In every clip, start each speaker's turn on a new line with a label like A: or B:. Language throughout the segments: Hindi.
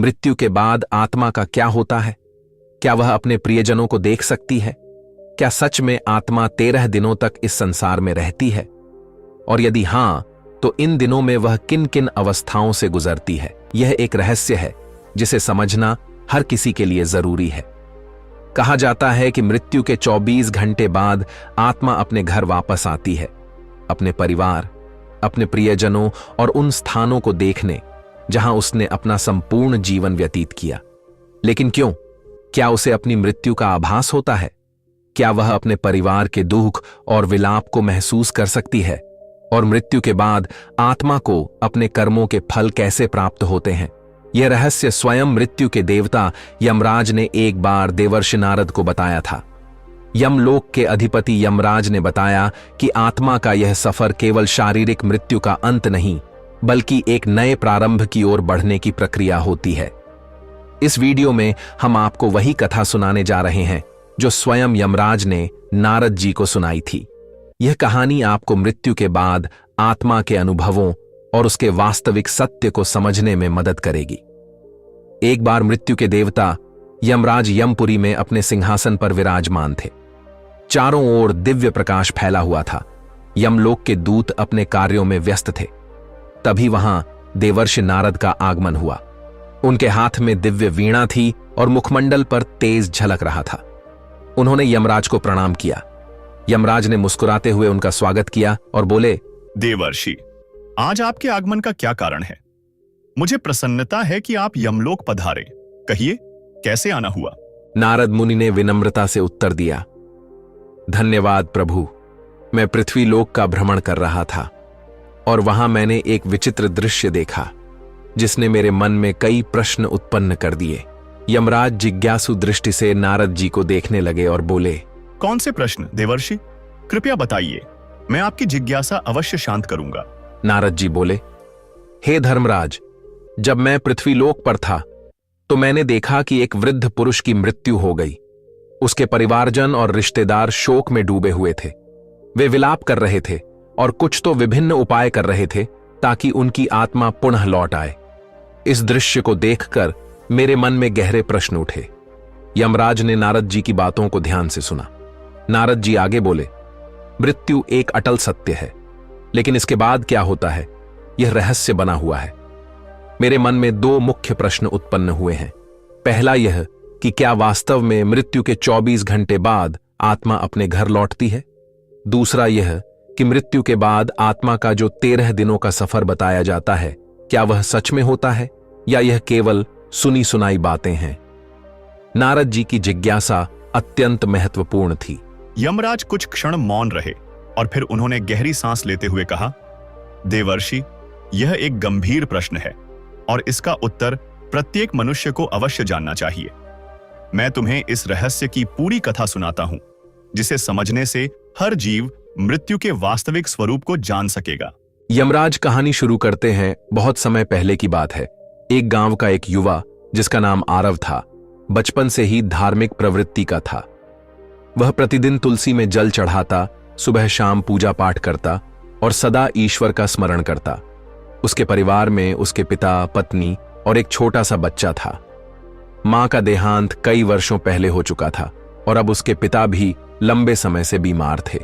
A: मृत्यु के बाद आत्मा का क्या होता है? क्या वह अपने प्रियजनों को देख सकती है? क्या सच में आत्मा 13 दिनों तक इस संसार में रहती है? और यदि हां, तो इन दिनों में वह किन किन अवस्थाओं से गुजरती है? यह एक रहस्य है जिसे समझना हर किसी के लिए जरूरी है। कहा जाता है कि मृत्यु के 24 घंटे बाद आत्मा अपने घर वापस आती है, अपने परिवार, अपने प्रियजनों और उन स्थानों को देखने जहां उसने अपना संपूर्ण जीवन व्यतीत किया। लेकिन क्यों? क्या उसे अपनी मृत्यु का आभास होता है? क्या वह अपने परिवार के दुख और विलाप को महसूस कर सकती है? और मृत्यु के बाद आत्मा को अपने कर्मों के फल कैसे प्राप्त होते हैं? यह रहस्य स्वयं मृत्यु के देवता यमराज ने एक बार देवर्षि नारद को बताया था। यमलोक के अधिपति यमराज ने बताया कि आत्मा का यह सफर केवल शारीरिक मृत्यु का अंत नहीं, बल्कि एक नए प्रारंभ की ओर बढ़ने की प्रक्रिया होती है। इस वीडियो में हम आपको वही कथा सुनाने जा रहे हैं जो स्वयं यमराज ने नारद जी को सुनाई थी। यह कहानी आपको मृत्यु के बाद आत्मा के अनुभवों और उसके वास्तविक सत्य को समझने में मदद करेगी। एक बार मृत्यु के देवता यमराज यमपुरी में अपने सिंहासन पर विराजमान थे। चारों ओर दिव्य प्रकाश फैला हुआ था। यमलोक के दूत अपने कार्यों में व्यस्त थे। तभी वहां देवर्षि नारद का आगमन हुआ। उनके हाथ में दिव्य वीणा थी और मुखमंडल पर तेज झलक रहा था। उन्होंने यमराज को प्रणाम किया। यमराज ने मुस्कुराते हुए उनका स्वागत किया और बोले,
B: देवर्षि, आज आपके आगमन का क्या कारण है? मुझे प्रसन्नता है कि आप यमलोक पधारे। कहिए, कैसे आना हुआ?
A: नारद मुनि ने विनम्रता से उत्तर दिया, धन्यवाद प्रभु। मैं पृथ्वी लोक का भ्रमण कर रहा था और वहां मैंने एक विचित्र दृश्य देखा जिसने मेरे मन में कई प्रश्न उत्पन्न कर दिए। यमराज जिज्ञासु दृष्टि से नारद जी को देखने लगे और बोले,
B: कौन से प्रश्न देवर्षि? कृपया बताइए, मैं आपकी जिज्ञासा अवश्य शांत करूंगा।
A: नारद जी बोले, हे धर्मराज, जब मैं पृथ्वीलोक पर था तो मैंने देखा कि एक वृद्ध पुरुष की मृत्यु हो गई। उसके परिवारजन और रिश्तेदार शोक में डूबे हुए थे। वे विलाप कर रहे थे और कुछ तो विभिन्न उपाय कर रहे थे ताकि उनकी आत्मा पुनः लौट आए। इस दृश्य को देखकर मेरे मन में गहरे प्रश्न उठे। यमराज ने नारद जी की बातों को ध्यान से सुना। नारद जी आगे बोले, मृत्यु एक अटल सत्य है, लेकिन इसके बाद क्या होता है, यह रहस्य बना हुआ है। मेरे मन में दो मुख्य प्रश्न उत्पन्न हुए हैं। पहला यह कि क्या वास्तव में मृत्यु के 24 घंटे बाद आत्मा अपने घर लौटती है? दूसरा यह कि मृत्यु के बाद आत्मा का जो 13 दिनों का सफर बताया जाता है, क्या वह सच में होता है या यह केवल सुनी सुनाई बातें हैं? नारद जी की जिज्ञासा अत्यंत महत्वपूर्ण थी।
B: यमराज कुछ क्षण मौन रहे और फिर उन्होंने गहरी सांस लेते हुए कहा, देवर्षि, यह एक गंभीर प्रश्न है और इसका उत्तर प्रत्येक मनुष्य को अवश्य जानना चाहिए। मैं तुम्हें इस रहस्य की पूरी कथा सुनाता हूं, जिसे समझने से हर जीव मृत्यु के वास्तविक स्वरूप को जान सकेगा।
A: यमराज कहानी शुरू करते हैं। बहुत समय पहले की बात है। एक गांव का एक युवा जिसका नाम आरव था, बचपन से ही धार्मिक प्रवृत्ति का था। वह प्रतिदिन तुलसी में जल चढ़ाता, सुबह शाम पूजा पाठ करता और सदा ईश्वर का स्मरण करता। उसके परिवार में उसके पिता, पत्नी और एक छोटा सा बच्चा था। मां का देहांत कई वर्षों पहले हो चुका था और अब उसके पिता भी लंबे समय से बीमार थे।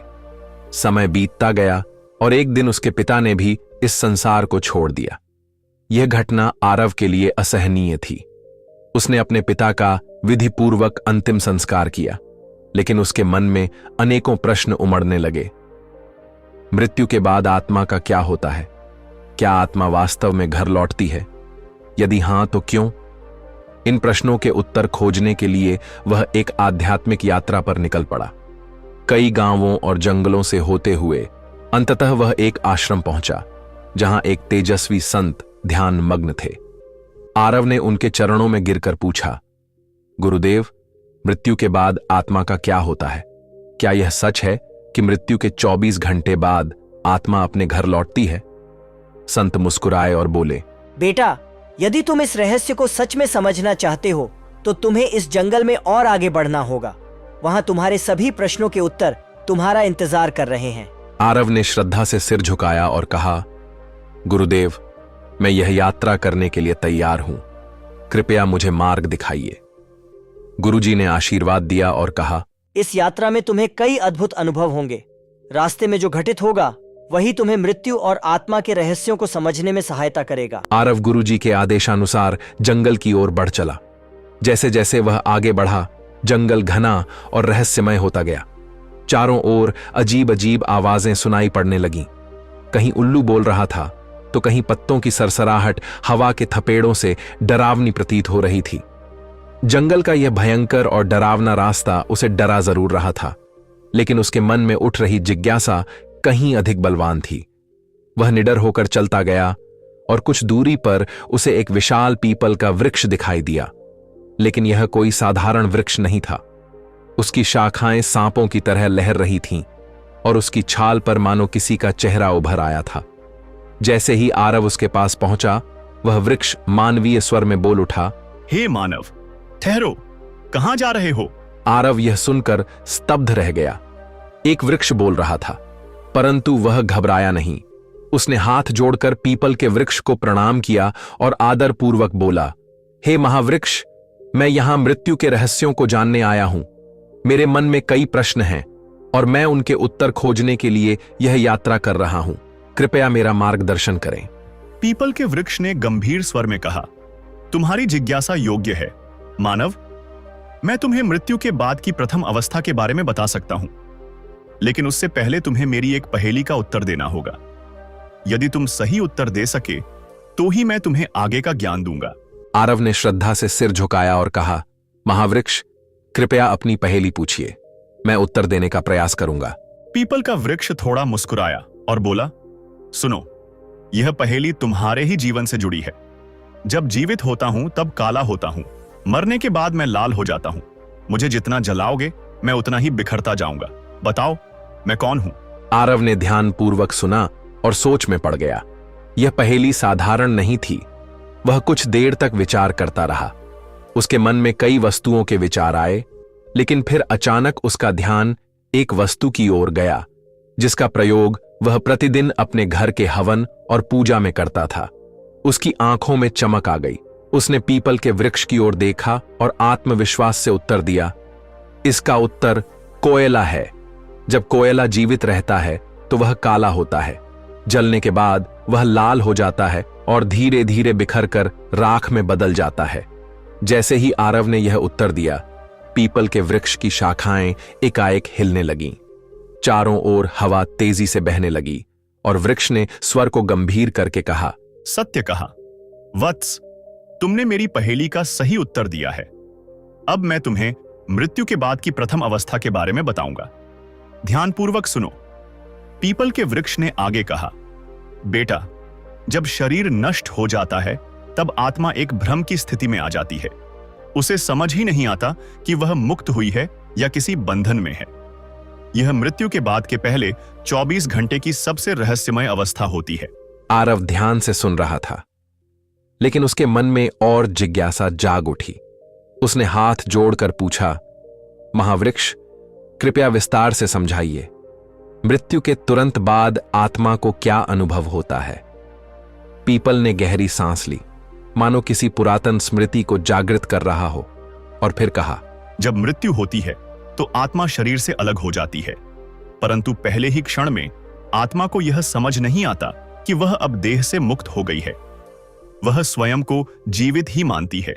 A: समय बीतता गया और एक दिन उसके पिता ने भी इस संसार को छोड़ दिया। यह घटना आरव के लिए असहनीय थी। उसने अपने पिता का विधिपूर्वक अंतिम संस्कार किया, लेकिन उसके मन में अनेकों प्रश्न उमड़ने लगे। मृत्यु के बाद आत्मा का क्या होता है? क्या आत्मा वास्तव में घर लौटती है? यदि हां, तो क्यों? इन प्रश्नों के उत्तर खोजने के लिए वह एक आध्यात्मिक यात्रा पर निकल पड़ा। कई गांवों और जंगलों से होते हुए अंततः वह एक आश्रम पहुंचा, जहां एक तेजस्वी संत ध्यान मग्न थे। आरव ने उनके चरणों में गिरकर पूछा, गुरुदेव, मृत्यु के बाद आत्मा का क्या होता है? क्या यह सच है कि मृत्यु के 24 घंटे बाद आत्मा अपने घर लौटती है? संत मुस्कुराए और बोले,
C: बेटा, यदि तुम इस रहस्य को सच में समझना चाहते हो तो तुम्हें इस जंगल में और आगे बढ़ना होगा। वहां तुम्हारे सभी प्रश्नों के उत्तर तुम्हारा इंतजार कर रहे हैं।
A: आरव ने श्रद्धा से सिर झुकाया और कहा, गुरुदेव, मैं यह यात्रा करने के लिए तैयार हूं। कृपया मुझे मार्ग दिखाइए। गुरुजी ने आशीर्वाद दिया और कहा,
C: इस यात्रा में तुम्हें कई अद्भुत अनुभव होंगे। रास्ते में जो घटित होगा वही तुम्हें मृत्यु और आत्मा के रहस्यों को समझने में सहायता करेगा।
A: आरव गुरुजी के आदेशानुसार जंगल की ओर बढ़ चला। जैसे जैसे वह आगे बढ़ा, जंगल घना और रहस्यमय होता गया। चारों ओर अजीब अजीब आवाजें सुनाई पड़ने लगीं। कहीं उल्लू बोल रहा था तो कहीं पत्तों की सरसराहट हवा के थपेड़ों से डरावनी प्रतीत हो रही थी। जंगल का यह भयंकर और डरावना रास्ता उसे डरा जरूर रहा था, लेकिन उसके मन में उठ रही जिज्ञासा कहीं अधिक बलवान थी। वह निडर होकर चलता गया और कुछ दूरी पर उसे एक विशाल पीपल का वृक्ष दिखाई दिया, लेकिन यह कोई साधारण वृक्ष नहीं था। उसकी शाखाएं सांपों की तरह लहर रही थीं और उसकी छाल पर मानो किसी का चेहरा उभर आया था। जैसे ही आरव उसके पास पहुंचा, वह वृक्ष मानवीय स्वर में बोल उठा,
B: हे मानव, ठहरो, कहां जा रहे हो?
A: आरव यह सुनकर स्तब्ध रह गया। एक वृक्ष बोल रहा था, परंतु वह घबराया नहीं। उसने हाथ जोड़कर पीपल के वृक्ष को प्रणाम किया और आदरपूर्वक बोला, हे महावृक्ष, मैं यहां मृत्यु के रहस्यों को जानने आया हूं। मेरे मन में कई प्रश्न हैं और मैं उनके उत्तर खोजने के लिए यह यात्रा कर रहा हूं। कृपया मेरा मार्गदर्शन करें।
B: पीपल के वृक्ष ने गंभीर स्वर में कहा, तुम्हारी जिज्ञासा योग्य है मानव। मैं तुम्हें मृत्यु के बाद की प्रथम अवस्था के बारे में बता सकता हूं, लेकिन उससे पहले तुम्हें मेरी एक पहेली का उत्तर देना होगा। यदि तुम सही उत्तर दे सके तो ही मैं तुम्हें आगे का ज्ञान दूंगा।
A: आरव ने श्रद्धा से सिर झुकाया और कहा, महावृक्ष, कृपया अपनी पहेली पूछिए, मैं उत्तर देने का प्रयास करूंगा।
B: पीपल का वृक्ष थोड़ा मुस्कुराया और बोला, सुनो, यह पहेली तुम्हारे ही जीवन से जुड़ी है। जब जीवित होता हूं तब काला होता हूं, मरने के बाद मैं लाल हो जाता हूं। मुझे जितना जलाओगे मैं उतना ही बिखरता जाऊंगा। बताओ, मैं कौन हूं?
A: आरव ने ध्यानपूर्वक सुना और सोच में पड़ गया। यह पहेली साधारण नहीं थी। वह कुछ देर तक विचार करता रहा। उसके मन में कई वस्तुओं के विचार आए, लेकिन फिर अचानक उसका ध्यान एक वस्तु की ओर गया, जिसका प्रयोग वह प्रतिदिन अपने घर के हवन और पूजा में करता था। उसकी आंखों में चमक आ गई। उसने पीपल के वृक्ष की ओर देखा और आत्मविश्वास से उत्तर दिया, इसका उत्तर कोयला है। जब कोयला जीवित रहता है तो वह काला होता है। जलने के बाद वह लाल हो जाता है और धीरे धीरे बिखर कर राख में बदल जाता है। जैसे ही आरव ने यह उत्तर दिया, पीपल के वृक्ष की शाखाएं एकाएक हिलने लगीं। चारों ओर हवा तेजी से बहने लगी और वृक्ष ने स्वर को गंभीर करके कहा,
B: सत्य कहा वत्स, तुमने मेरी पहेली का सही उत्तर दिया है। अब मैं तुम्हें मृत्यु के बाद की प्रथम अवस्था के बारे में बताऊंगा। ध्यानपूर्वक सुनो। पीपल के वृक्ष ने आगे कहा, बेटा, जब शरीर नष्ट हो जाता है तब आत्मा एक भ्रम की स्थिति में आ जाती है। उसे समझ ही नहीं आता कि वह मुक्त हुई है या किसी बंधन में है। यह मृत्यु के बाद के पहले 24 घंटे की सबसे रहस्यमय अवस्था होती है।
A: आरव ध्यान से सुन रहा था, लेकिन उसके मन में और जिज्ञासा जाग उठी। उसने हाथ जोड़कर पूछा, महावृक्ष, कृपया विस्तार से समझाइए। मृत्यु के तुरंत बाद आत्मा को क्या अनुभव होता है? पीपल ने गहरी सांस ली, मानो किसी पुरातन स्मृति को जागृत कर रहा हो, और फिर कहा,
B: जब मृत्यु होती है तो आत्मा शरीर से अलग हो जाती है, परंतु पहले ही क्षण में आत्मा को यह समझ नहीं आता कि वह अब देह से मुक्त हो गई है। वह स्वयं को जीवित ही मानती है।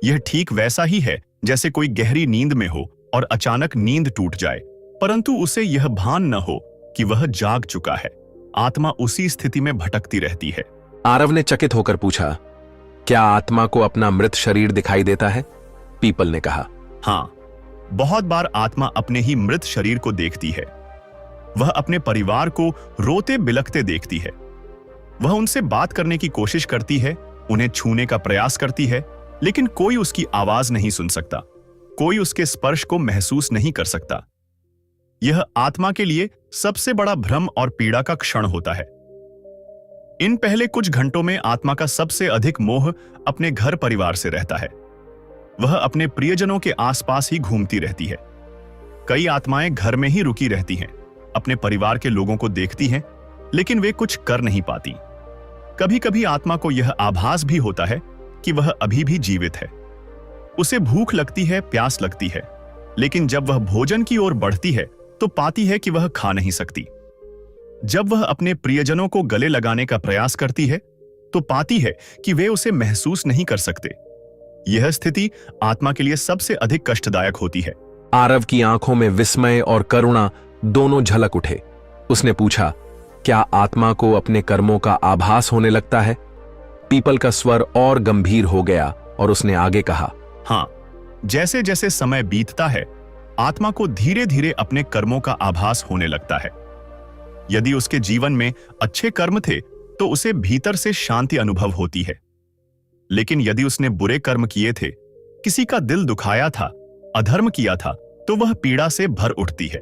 B: यह ठीक वैसा ही है जैसे कोई गहरी नींद में हो और अचानक नींद टूट जाए, परंतु उसे यह भान न हो कि वह जाग चुका है। आत्मा उसी स्थिति में भटकती रहती है।
A: आरव ने चकित होकर पूछा, क्या आत्मा को अपना मृत शरीर दिखाई देता है? पीपल ने कहा,
B: हाँ, बहुत बार आत्मा अपने ही मृत शरीर को देखती है। वह अपने परिवार को रोते बिलखते देखती है। वह उनसे बात करने की कोशिश करती है, उन्हें छूने का प्रयास करती है, लेकिन कोई उसकी आवाज नहीं सुन सकता, कोई उसके स्पर्श को महसूस नहीं कर सकता। यह आत्मा के लिए सबसे बड़ा भ्रम और पीड़ा का क्षण होता है। इन पहले कुछ घंटों में आत्मा का सबसे अधिक मोह अपने घर परिवार से रहता है। वह अपने प्रियजनों के आसपास ही घूमती रहती है। कई आत्माएं घर में ही रुकी रहती हैं, अपने परिवार के लोगों को देखती हैं, लेकिन वे कुछ कर नहीं पाती। कभी कभी आत्मा को यह आभास भी होता है कि वह अभी भी जीवित है। उसे भूख लगती है, प्यास लगती है, लेकिन जब वह भोजन की ओर बढ़ती है तो पाती है कि वह खा नहीं सकती। जब वह अपने प्रियजनों को गले लगाने का प्रयास करती है तो पाती है कि वे उसे महसूस नहीं कर सकते। यह स्थिति आत्मा के लिए सबसे अधिक कष्टदायक होती है।
A: आरव की आंखों में विस्मय और करुणा दोनों झलक उठे। उसने पूछा, क्या आत्मा को अपने कर्मों का आभास होने लगता है? पीपल का स्वर और गंभीर हो गया और उसने आगे कहा,
B: हाँ, जैसे जैसे समय बीतता है आत्मा को धीरे धीरे अपने कर्मों का आभास होने लगता है। यदि उसके जीवन में अच्छे कर्म थे तो उसे भीतर से शांति अनुभव होती है, लेकिन यदि उसने बुरे कर्म किए थे, किसी का दिल दुखाया था, अधर्म किया था, तो वह पीड़ा से भर उठती है।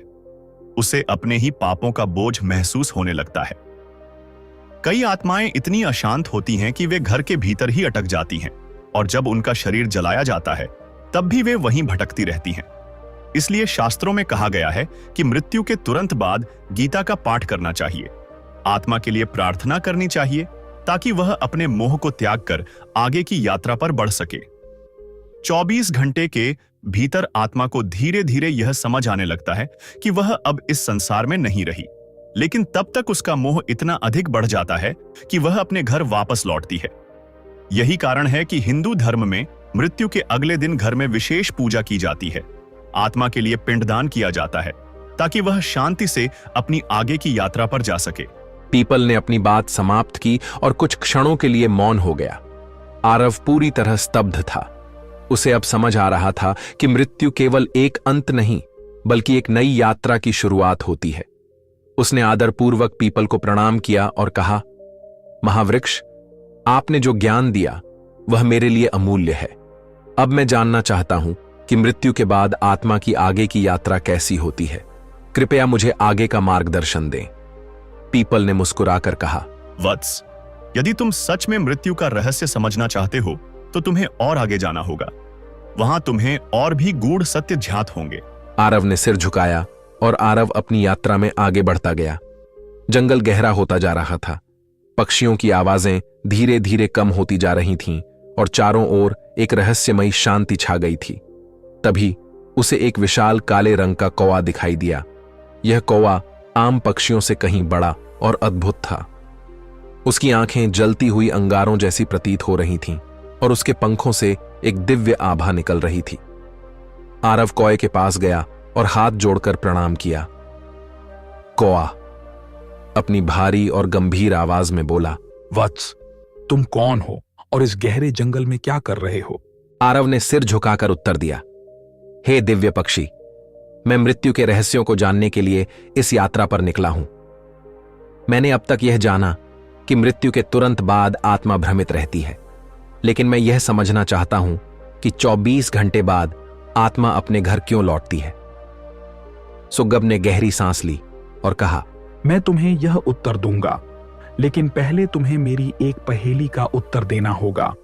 B: उसे अपने ही पापों का बोझ महसूस होने लगता है। कई आत्माएं इतनी अशांत होती हैं कि वे घर के भीतर ही अटक जाती हैं, और जब उनका शरीर जलाया जाता है तब भी वे वहीं भटकती रहती हैं। इसलिए शास्त्रों में कहा गया है कि मृत्यु के तुरंत बाद गीता का पाठ करना चाहिए, आत्मा के लिए प्रार्थना करनी चाहिए, ताकि वह अपने मोह को त्याग कर आगे की यात्रा पर बढ़ सके। 24 घंटे के भीतर आत्मा को धीरे धीरे यह समझ आने लगता है कि वह अब इस संसार में नहीं रही, लेकिन तब तक उसका मोह इतना अधिक बढ़ जाता है कि वह अपने घर वापस लौटती है। यही कारण है कि हिंदू धर्म में मृत्यु के अगले दिन घर में विशेष पूजा की जाती है, आत्मा के लिए पिंडदान किया जाता है, ताकि वह शांति से अपनी आगे की यात्रा पर जा सके।
A: पीपल ने अपनी बात समाप्त की और कुछ क्षणों के लिए मौन हो गया। आरव पूरी तरह स्तब्ध था। उसे अब समझ आ रहा था कि मृत्यु केवल एक अंत नहीं, बल्कि एक नई यात्रा की शुरुआत होती है। उसने आदरपूर्वक पीपल को प्रणाम किया और कहा, महावृक्ष, आपने जो ज्ञान दिया वह मेरे लिए अमूल्य है। अब मैं जानना चाहता हूं कि मृत्यु के बाद आत्मा की आगे की यात्रा कैसी होती है। कृपया मुझे आगे का मार्गदर्शन दें। पीपल ने मुस्कुराकर कहा,
B: वत्स, यदि तुम सच में मृत्यु का रहस्य समझना चाहते हो तो तुम्हें और आगे जाना होगा। वहां तुम्हें और भी गूढ़ सत्य ज्ञात होंगे।
A: आरव ने सिर झुकाया और आरव अपनी यात्रा में आगे बढ़ता गया। जंगल गहरा होता जा रहा था। पक्षियों की आवाजें धीरे धीरे कम होती जा रही थीं और चारों ओर एक रहस्यमयी शांति छा गई थी। तभी उसे एक विशाल काले रंग का कौवा दिखाई दिया। यह कौवा आम पक्षियों से कहीं बड़ा और अद्भुत था। उसकी आंखें जलती हुई अंगारों जैसी प्रतीत हो रही थीं और उसके पंखों से एक दिव्य आभा निकल रही थी। आरव कौए के पास गया और हाथ जोड़कर प्रणाम किया। कौआ अपनी भारी और गंभीर आवाज में बोला,
D: वत्स, तुम कौन हो और इस गहरे जंगल में क्या कर रहे हो?
A: आरव ने सिर झुकाकर उत्तर दिया, हे दिव्य पक्षी, मैं मृत्यु के रहस्यों को जानने के लिए इस यात्रा पर निकला हूं। मैंने अब तक यह जाना कि मृत्यु के तुरंत बाद आत्मा भ्रमित रहती है, लेकिन मैं यह समझना चाहता हूं कि 24 घंटे बाद आत्मा अपने घर क्यों लौटती है। सुग्गब ने गहरी सांस ली और कहा,
D: मैं तुम्हें यह उत्तर दूंगा, लेकिन पहले तुम्हें मेरी एक पहेली का उत्तर देना होगा।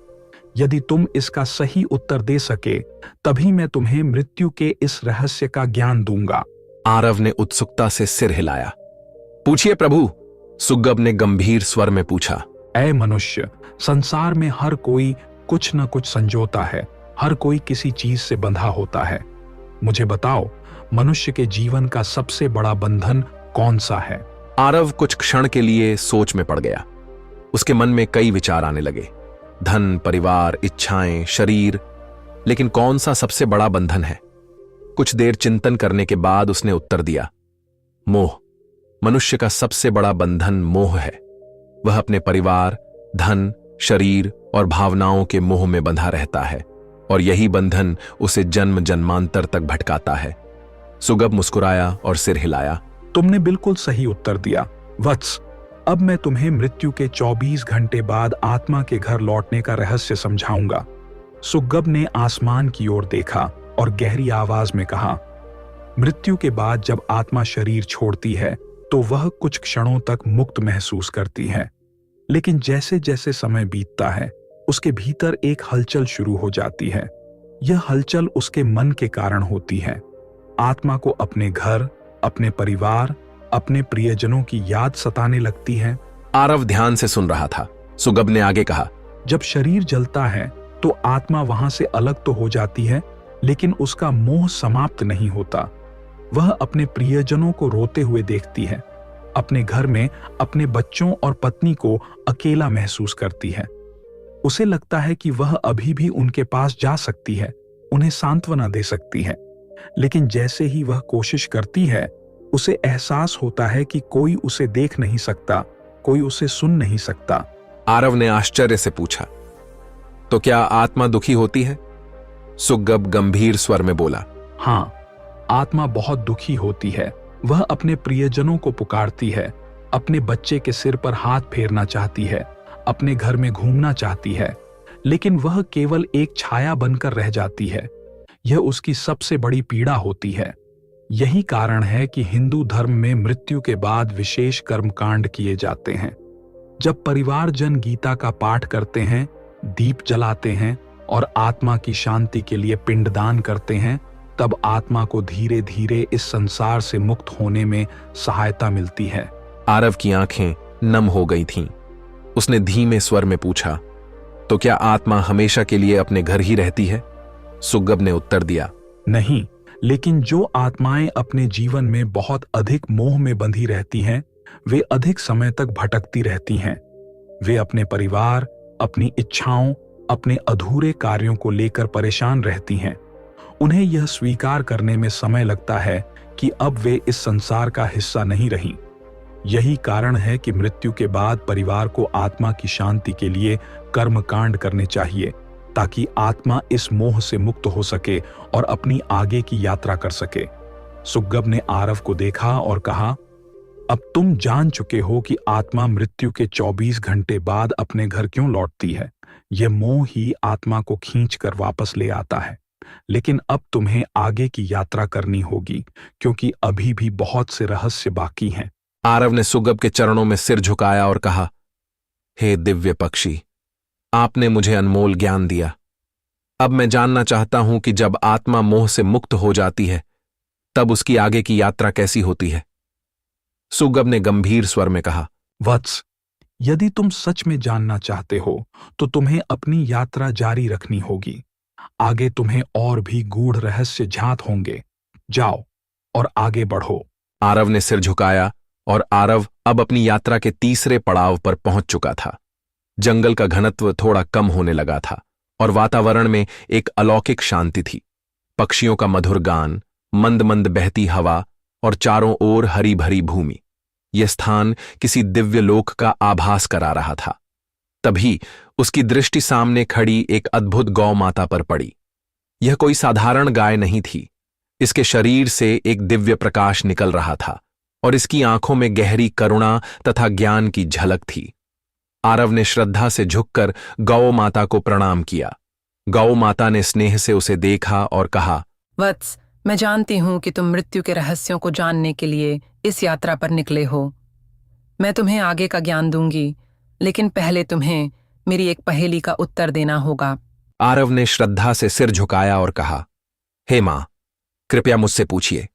D: यदि तुम इसका सही उत्तर दे सके तभी मैं तुम्हें मृत्यु के इस रहस्य का ज्ञान दूंगा।
A: आरव ने उत्सुकता से सिर हिलाया। पूछिए प्रभु, सुग्गब ने गंभीर स्वर में पूछा।
D: ऐ मनुष्य, संसार में हर कोई कुछ न कुछ संजोता है, हर कोई किसी चीज से बंधा होता है। मुझे बताओ, मनुष्य के जीवन का सबसे बड़ा बंधन कौन सा है?
A: आरव कुछ क्षण के लिए सोच में पड़ गया। उसके मन में कई विचार आने लगे, धन, परिवार, इच्छाएं, शरीर, लेकिन कौन सा सबसे बड़ा बंधन है? कुछ देर चिंतन करने के बाद उसने उत्तर दिया, मोह। मनुष्य का सबसे बड़ा बंधन मोह है। वह अपने परिवार, धन, शरीर और भावनाओं के मोह में बंधा रहता है और यही बंधन उसे जन्म जन्मांतर तक भटकाता है। सुग्गब मुस्कुराया और सिर हिलाया।
D: तुमने बिल्कुल सही उत्तर दिया वत्स। अब मैं तुम्हें मृत्यु के 24 घंटे बाद आत्मा के घर लौटने का रहस्य समझाऊंगा। सुग्गब ने आसमान की ओर देखा और गहरी आवाज में कहा, मृत्यु के बाद जब आत्मा शरीर छोड़ती है तो वह कुछ क्षणों तक मुक्त महसूस करती है, लेकिन जैसे जैसे समय बीतता है उसके भीतर एक हलचल शुरू हो जाती है। यह हलचल उसके मन के कारण होती है। आत्मा को अपने घर, अपने परिवार, अपने प्रियजनों की याद सताने लगती है।
A: आरव ध्यान से सुन रहा था। सुग्गब ने आगे कहा,
D: जब शरीर जलता है तो आत्मा वहां से अलग तो हो जाती है, लेकिन उसका मोह समाप्त नहीं होता। वह अपने प्रियजनों को रोते हुए देखती है, अपने घर में अपने बच्चों और पत्नी को अकेला महसूस करती है। उसे लगता है कि वह अभी भी उनके पास जा सकती है, उन्हें सांत्वना दे सकती है, लेकिन जैसे ही वह कोशिश करती है, उसे एहसास होता है कि कोई उसे देख नहीं सकता, कोई उसे सुन नहीं सकता।
A: आरव ने आश्चर्य से पूछा, तो क्या आत्मा दुखी होती है? सुग्गब गंभीर स्वर में बोला,
D: हाँ, आत्मा बहुत दुखी होती है। वह अपने प्रियजनों को पुकारती है, अपने बच्चे के सिर पर हाथ फेरना चाहती है, अपने घर में घूमना चाहती है, लेकिन वह केवल एक छाया बनकर रह जाती है। यह उसकी सबसे बड़ी पीड़ा होती है। यही कारण है कि हिंदू धर्म में मृत्यु के बाद विशेष कर्मकांड किए जाते हैं। जब परिवारजन गीता का पाठ करते हैं, दीप जलाते हैं और आत्मा की शांति के लिए पिंडदान करते हैं, तब आत्मा को धीरे धीरे इस संसार से मुक्त होने में सहायता मिलती है।
A: आरव की आंखें नम हो गई थीं। उसने धीमे स्वर में पूछा, तो क्या आत्मा हमेशा के लिए अपने घर ही रहती है? सुग्गब ने उत्तर दिया,
D: नहीं, लेकिन जो आत्माएं अपने जीवन में बहुत अधिक मोह में बंधी रहती हैं, वे अधिक समय तक भटकती रहती हैं। वे अपने परिवार, अपनी इच्छाओं, अपने अधूरे कार्यों को लेकर परेशान रहती हैं। उन्हें यह स्वीकार करने में समय लगता है कि अब वे इस संसार का हिस्सा नहीं रहीं। यही कारण है कि मृत्यु के बाद परिवार को आत्मा की शांति के लिए कर्मकांड करने चाहिए, ताकि आत्मा इस मोह से मुक्त हो सके और अपनी आगे की यात्रा कर सके। सुग्गब ने आरव को देखा और कहा, अब तुम जान चुके हो कि आत्मा मृत्यु के 24 घंटे बाद अपने घर क्यों लौटती है। यह मोह ही आत्मा को खींचकर वापस ले आता है। लेकिन अब तुम्हें आगे की यात्रा करनी होगी, क्योंकि अभी भी बहुत से रहस्य बाकी हैं।
A: आरव ने सुग्गब के चरणों में सिर झुकाया और कहा, हे दिव्य पक्षी, आपने मुझे अनमोल ज्ञान दिया। अब मैं जानना चाहता हूं कि जब आत्मा मोह से मुक्त हो जाती है, तब उसकी आगे की यात्रा कैसी होती है? सुग्गब ने गंभीर स्वर में कहा,
D: वत्स, यदि तुम सच में जानना चाहते हो तो तुम्हें अपनी यात्रा जारी रखनी होगी। आगे तुम्हें और भी गूढ़ रहस्य ज्ञात होंगे। जाओ और आगे बढ़ो।
A: आरव ने सिर झुकाया और आरव अब अपनी यात्रा के तीसरे पड़ाव पर पहुंच चुका था। जंगल का घनत्व थोड़ा कम होने लगा था और वातावरण में एक अलौकिक शांति थी। पक्षियों का मधुर गान, मंद मंद बहती हवा और चारों ओर हरी भरी भूमि। यह स्थान किसी दिव्य लोक का आभास करा रहा था। तभी उसकी दृष्टि सामने खड़ी एक अद्भुत गौ माता पर पड़ी। यह कोई साधारण गाय नहीं थी। इसके शरीर से एक दिव्य प्रकाश निकल रहा था और इसकी आंखों में गहरी करुणा तथा ज्ञान की झलक थी। आरव ने श्रद्धा से झुककर गौ माता को प्रणाम किया। गौ माता ने स्नेह से उसे देखा और कहा,
E: वत्स, मैं जानती हूं कि तुम मृत्यु के रहस्यों को जानने के लिए इस यात्रा पर निकले हो। मैं तुम्हें आगे का ज्ञान दूंगी, लेकिन पहले तुम्हें मेरी एक पहेली का उत्तर देना होगा।
A: आरव ने श्रद्धा से सिर झुकाया और कहा, हे मां, कृपया मुझसे पूछिए।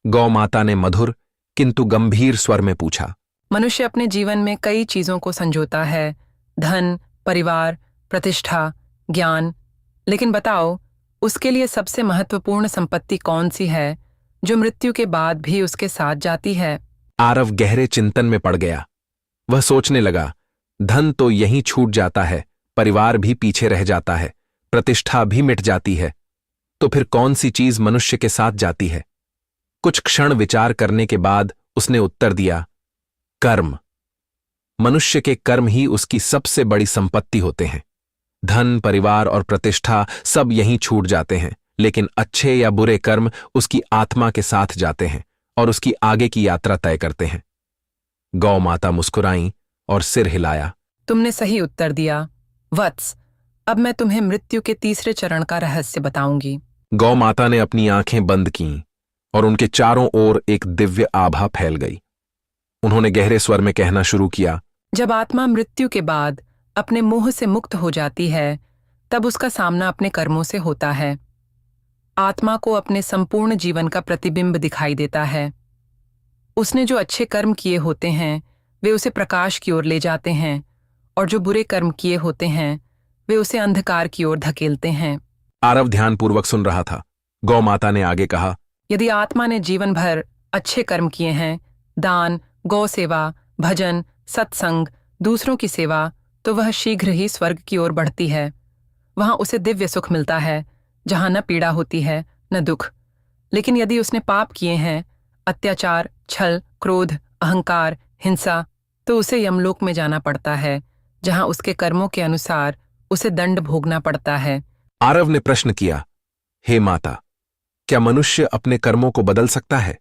A: गौ माता ने मधुर किंतु गंभीर स्वर में पूछा।
E: मनुष्य अपने जीवन में कई चीजों को संजोता है, धन, परिवार, प्रतिष्ठा, ज्ञान, लेकिन बताओ, उसके लिए सबसे महत्वपूर्ण संपत्ति कौन सी है जो मृत्यु के बाद भी उसके साथ जाती है?
A: आरव गहरे चिंतन में पड़ गया। वह सोचने लगा, धन तो यहीं छूट जाता है, परिवार भी पीछे रह जाता है, प्रतिष्ठा भी मिट जाती है, तो फिर कौन सी चीज मनुष्य के साथ जाती है? कुछ क्षण विचार करने के बाद उसने उत्तर दिया, कर्म। मनुष्य के कर्म ही उसकी सबसे बड़ी संपत्ति होते हैं। धन, परिवार और प्रतिष्ठा सब यहीं छूट जाते हैं, लेकिन अच्छे या बुरे कर्म उसकी आत्मा के साथ जाते हैं और उसकी आगे की यात्रा तय करते हैं। गौ माता मुस्कुराई और सिर हिलाया।
E: तुमने सही उत्तर दिया। वत्स, अब मैं तुम्हें मृत्यु के तीसरे चरण का रहस्य बताऊंगी।
A: गौ माता ने अपनी आंखें बंद कीं और उनके चारों ओर एक दिव्य आभा फैल गई। उन्होंने गहरे स्वर में कहना शुरू किया,
E: जब आत्मा मृत्यु के बाद अपने मोह से मुक्त हो जाती है, तब उसका सामना अपने कर्मों से होता है। आत्मा को अपने संपूर्ण जीवन का प्रतिबिंब दिखाई देता है। उसने जो अच्छे कर्म किए होते हैं वे उसे प्रकाश की ओर ले जाते हैं, और जो बुरे कर्म किए होते हैं वे उसे अंधकार की ओर धकेलते हैं।
A: आरव ध्यानपूर्वक सुन रहा था। गौ माता ने आगे कहा,
E: यदि आत्मा ने जीवन भर अच्छे कर्म किए हैं, दान, गौ सेवा, भजन, सत्संग, दूसरों की सेवा, तो वह शीघ्र ही स्वर्ग की ओर बढ़ती है। वहां उसे दिव्य सुख मिलता है, जहां न पीड़ा होती है न दुख। लेकिन यदि उसने पाप किए हैं, अत्याचार, छल, क्रोध, अहंकार, हिंसा, तो उसे यमलोक में जाना पड़ता है, जहां उसके कर्मों के अनुसार उसे दंड भोगना पड़ता है।
A: आरव ने प्रश्न किया, हे माता, क्या मनुष्य अपने कर्मों को बदल सकता है?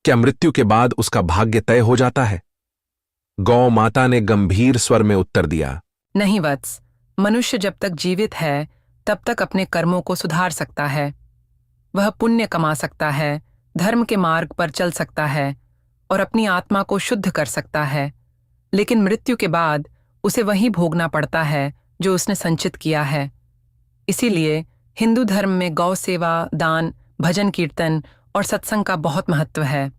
A: क्या मृत्यु के बाद उसका भाग्य तय हो जाता है? गौ माता ने गंभीर स्वर में उत्तर दिया,
E: नहीं वत्स, मनुष्य जब तक जीवित है तब तक अपने कर्मों को सुधार सकता है। वह पुण्य कमा सकता है, धर्म के मार्ग पर चल सकता है और अपनी आत्मा को शुद्ध कर सकता है। लेकिन मृत्यु के बाद उसे वही भोगना पड़ता है जो उसने संचित किया है। इसीलिए हिंदू धर्म में गौ सेवा, दान, भजन कीर्तन और सत्संग का बहुत महत्व है।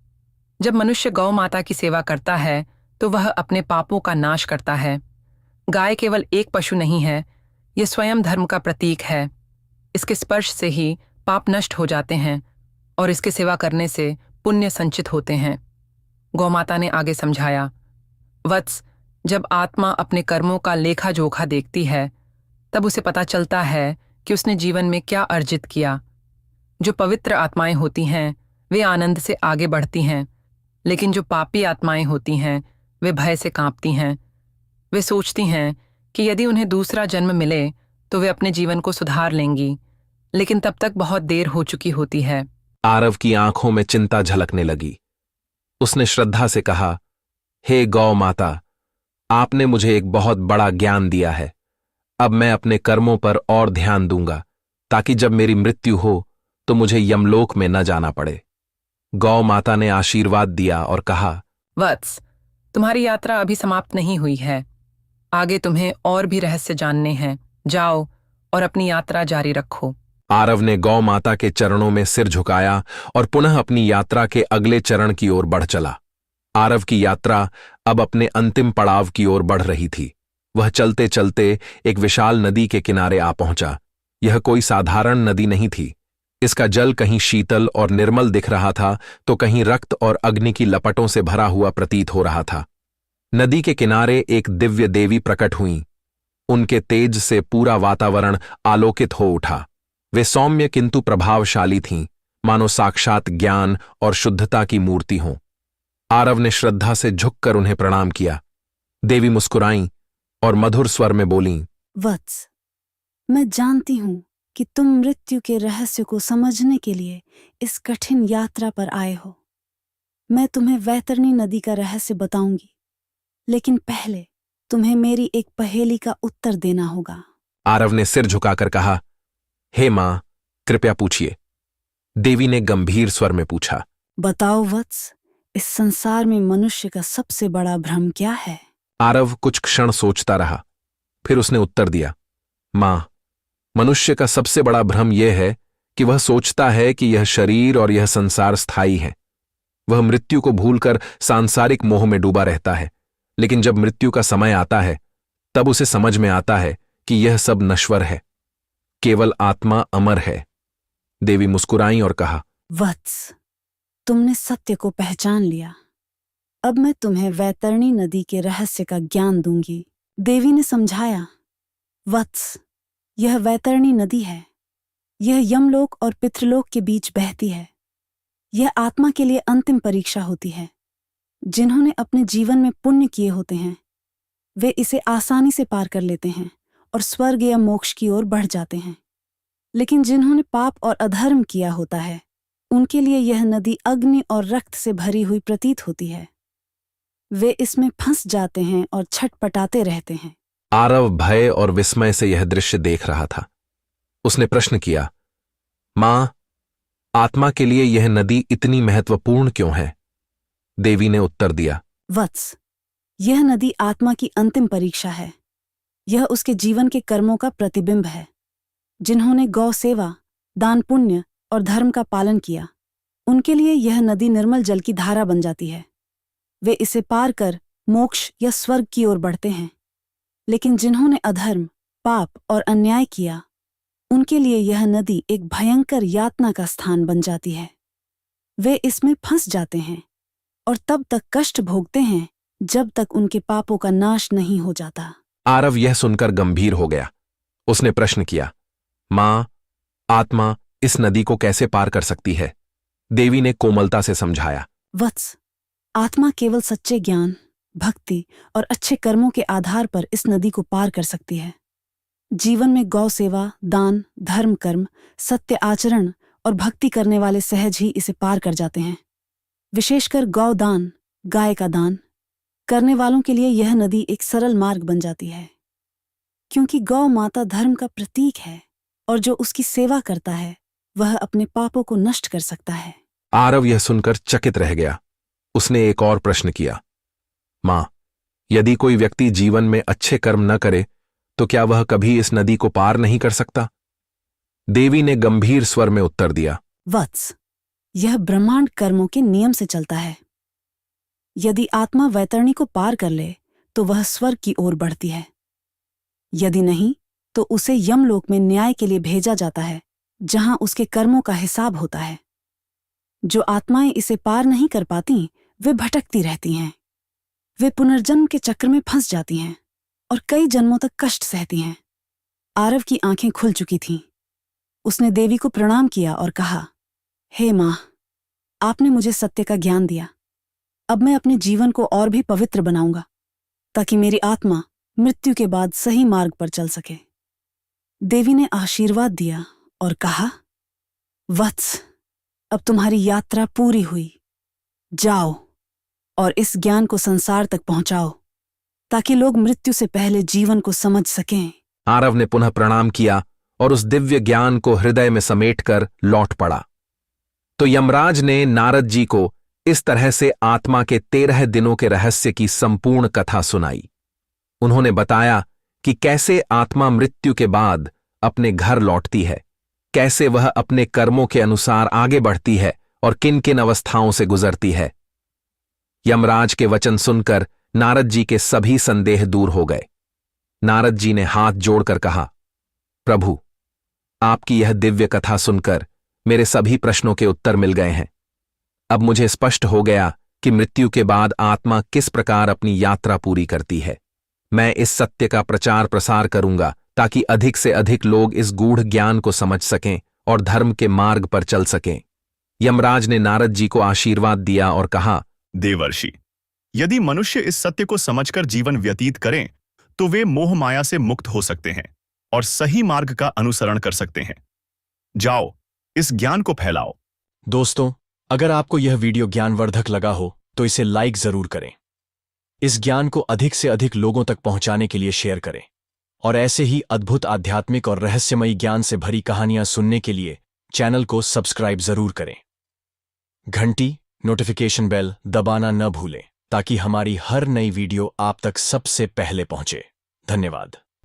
E: जब मनुष्य गौ माता की सेवा करता है तो वह अपने पापों का नाश करता है। गाय केवल एक पशु नहीं है, यह स्वयं धर्म का प्रतीक है। इसके स्पर्श से ही पाप नष्ट हो जाते हैं और इसकी सेवा करने से पुण्य संचित होते हैं। गौ माता ने आगे समझाया, वत्स, जब आत्मा अपने कर्मों का लेखा जोखा देखती है तब उसे पता चलता है कि उसने जीवन में क्या अर्जित किया। जो पवित्र आत्माएं होती हैं वे आनंद से आगे बढ़ती हैं, लेकिन जो पापी आत्माएं होती हैं वे भय से कांपती हैं। वे सोचती हैं कि यदि उन्हें दूसरा जन्म मिले तो वे अपने जीवन को सुधार लेंगी, लेकिन तब तक बहुत देर हो चुकी होती है।
A: आरव की आंखों में चिंता झलकने लगी। उसने श्रद्धा से कहा, हे गौ माता, आपने मुझे एक बहुत बड़ा ज्ञान दिया है। अब मैं अपने कर्मों पर और ध्यान दूंगा, ताकि जब मेरी मृत्यु हो तो मुझे यमलोक में न जाना पड़े। गौ माता ने आशीर्वाद दिया और कहा,
E: वत्स, तुम्हारी यात्रा अभी समाप्त नहीं हुई है। आगे तुम्हें और भी रहस्य जानने हैं। जाओ और अपनी यात्रा जारी रखो।
A: आरव ने गौ माता के चरणों में सिर झुकाया और पुनः अपनी यात्रा के अगले चरण की ओर बढ़ चला। आरव की यात्रा अब अपने अंतिम पड़ाव की ओर बढ़ रही थी। वह चलते चलते एक विशाल नदी के किनारे आ पहुंचा। यह कोई साधारण नदी नहीं थी। इसका जल कहीं शीतल और निर्मल दिख रहा था तो कहीं रक्त और अग्नि की लपटों से भरा हुआ प्रतीत हो रहा था। नदी के किनारे एक दिव्य देवी प्रकट हुईं। उनके तेज से पूरा वातावरण आलोकित हो उठा। वे सौम्य किंतु प्रभावशाली थीं, मानो साक्षात ज्ञान और शुद्धता की मूर्ति हों। आरव ने श्रद्धा से झुककर उन्हें प्रणाम किया। देवी मुस्कुराईं और मधुर स्वर में बोलीं,
F: वत्स, मैं जानती हूं कि तुम मृत्यु के रहस्य को समझने के लिए इस कठिन यात्रा पर आए हो। मैं तुम्हें वैतरणी नदी का रहस्य बताऊंगी, लेकिन पहले तुम्हें मेरी एक पहेली का उत्तर देना होगा।
A: आरव ने सिर झुकाकर कहा, हे मां, कृपया पूछिए। देवी ने गंभीर स्वर में पूछा,
F: बताओ वत्स, इस संसार में मनुष्य का सबसे बड़ा भ्रम क्या है?
A: आरव कुछ क्षण सोचता रहा, फिर उसने उत्तर दिया, मां, मनुष्य का सबसे बड़ा भ्रम यह है कि वह सोचता है कि यह शरीर और यह संसार स्थायी है। वह मृत्यु को भूलकर सांसारिक मोह में डूबा रहता है, लेकिन जब मृत्यु का समय आता है तब उसे समझ में आता है कि यह सब नश्वर है, केवल आत्मा अमर है। देवी मुस्कुराई और कहा,
F: वत्स, तुमने सत्य को पहचान लिया। अब मैं तुम्हें वैतरणी नदी के रहस्य का ज्ञान दूंगी। देवी ने समझाया, वत्स, यह वैतरणी नदी है। यह यमलोक और पितृलोक के बीच बहती है। यह आत्मा के लिए अंतिम परीक्षा होती है। जिन्होंने अपने जीवन में पुण्य किए होते हैं वे इसे आसानी से पार कर लेते हैं और स्वर्ग या मोक्ष की ओर बढ़ जाते हैं। लेकिन जिन्होंने पाप और अधर्म किया होता है उनके लिए यह नदी अग्नि और रक्त से भरी हुई प्रतीत होती है। वे इसमें फंस जाते हैं और छटपटाते रहते हैं।
A: आरव भय और विस्मय से यह दृश्य देख रहा था। उसने प्रश्न किया, मां, आत्मा के लिए यह नदी इतनी महत्वपूर्ण क्यों है? देवी ने उत्तर दिया,
F: वत्स, यह नदी आत्मा की अंतिम परीक्षा है। यह उसके जीवन के कर्मों का प्रतिबिंब है। जिन्होंने गौ सेवा, दान पुण्य और धर्म का पालन किया उनके लिए यह नदी निर्मल जल की धारा बन जाती है। वे इसे पार कर मोक्ष या स्वर्ग की ओर बढ़ते हैं। लेकिन जिन्होंने अधर्म, पाप और अन्याय किया, उनके लिए यह नदी एक भयंकर यातना का स्थान बन जाती है। वे इसमें फंस जाते हैं और तब तक कष्ट भोगते हैं जब तक उनके पापों का नाश नहीं हो जाता।
A: आरव यह सुनकर गंभीर हो गया। उसने प्रश्न किया, मां, आत्मा इस नदी को कैसे पार कर सकती है? देवी ने कोमलता से समझाया,
F: वत्स, आत्मा केवल सच्चे ज्ञान, भक्ति और अच्छे कर्मों के आधार पर इस नदी को पार कर सकती है। जीवन में गौ सेवा, दान, धर्म कर्म, सत्य आचरण और भक्ति करने वाले सहज ही इसे पार कर जाते हैं। विशेषकर गौ दान, गाय का दान करने वालों के लिए यह नदी एक सरल मार्ग बन जाती है, क्योंकि गौ माता धर्म का प्रतीक है और जो उसकी सेवा करता है वह अपने पापों को नष्ट कर सकता है।
A: आरव यह सुनकर चकित रह गया। उसने एक और प्रश्न किया, मां, यदि कोई व्यक्ति जीवन में अच्छे कर्म न करे तो क्या वह कभी इस नदी को पार नहीं कर सकता? देवी ने गंभीर स्वर में उत्तर दिया,
F: वत्स, यह ब्रह्मांड कर्मों के नियम से चलता है। यदि आत्मा वैतरणी को पार कर ले तो वह स्वर्ग की ओर बढ़ती है, यदि नहीं तो उसे यमलोक में न्याय के लिए भेजा जाता है, जहां उसके कर्मों का हिसाब होता है। जो आत्माएं इसे पार नहीं कर पाती वे भटकती रहती हैं। वे पुनर्जन्म के चक्र में फंस जाती हैं और कई जन्मों तक कष्ट सहती हैं। आरव की आंखें खुल चुकी थीं। उसने देवी को प्रणाम किया और कहा, हे मां, आपने मुझे सत्य का ज्ञान दिया। अब मैं अपने जीवन को और भी पवित्र बनाऊंगा ताकि मेरी आत्मा मृत्यु के बाद सही मार्ग पर चल सके। देवी ने आशीर्वाद दिया और कहा, वत्स, अब तुम्हारी यात्रा पूरी हुई। जाओ और इस ज्ञान को संसार तक पहुंचाओ ताकि लोग मृत्यु से पहले जीवन को समझ सकें।
A: आरव ने पुनः प्रणाम किया और उस दिव्य ज्ञान को हृदय में समेटकर लौट पड़ा। तो यमराज ने नारद जी को इस तरह से आत्मा के 13 दिनों के रहस्य की संपूर्ण कथा सुनाई। उन्होंने बताया कि कैसे आत्मा मृत्यु के बाद अपने घर लौटती है, कैसे वह अपने कर्मों के अनुसार आगे बढ़ती है और किन किन अवस्थाओं से गुजरती है। यमराज के वचन सुनकर नारद जी के सभी संदेह दूर हो गए। नारद जी ने हाथ जोड़कर कहा, प्रभु, आपकी यह दिव्य कथा सुनकर मेरे सभी प्रश्नों के उत्तर मिल गए हैं। अब मुझे स्पष्ट हो गया कि मृत्यु के बाद आत्मा किस प्रकार अपनी यात्रा पूरी करती है। मैं इस सत्य का प्रचार प्रसार करूंगा ताकि अधिक से अधिक लोग इस गूढ़ ज्ञान को समझ सकें और धर्म के मार्ग पर चल सकें। यमराज ने नारद जी को आशीर्वाद दिया और कहा,
B: देवर्षि, यदि मनुष्य इस सत्य को समझकर जीवन व्यतीत करें तो वे मोह माया से मुक्त हो सकते हैं और सही मार्ग का अनुसरण कर सकते हैं। जाओ, इस ज्ञान को फैलाओ।
G: दोस्तों, अगर आपको यह वीडियो ज्ञानवर्धक लगा हो तो इसे लाइक जरूर करें। इस ज्ञान को अधिक से अधिक लोगों तक पहुंचाने के लिए शेयर करें और ऐसे ही अद्भुत आध्यात्मिक और रहस्यमयी ज्ञान से भरी कहानियां सुनने के लिए चैनल को सब्सक्राइब जरूर करें। घंटी, नोटिफिकेशन बेल दबाना न भूलें ताकि हमारी हर नई वीडियो आप तक सबसे पहले पहुंचे। धन्यवाद।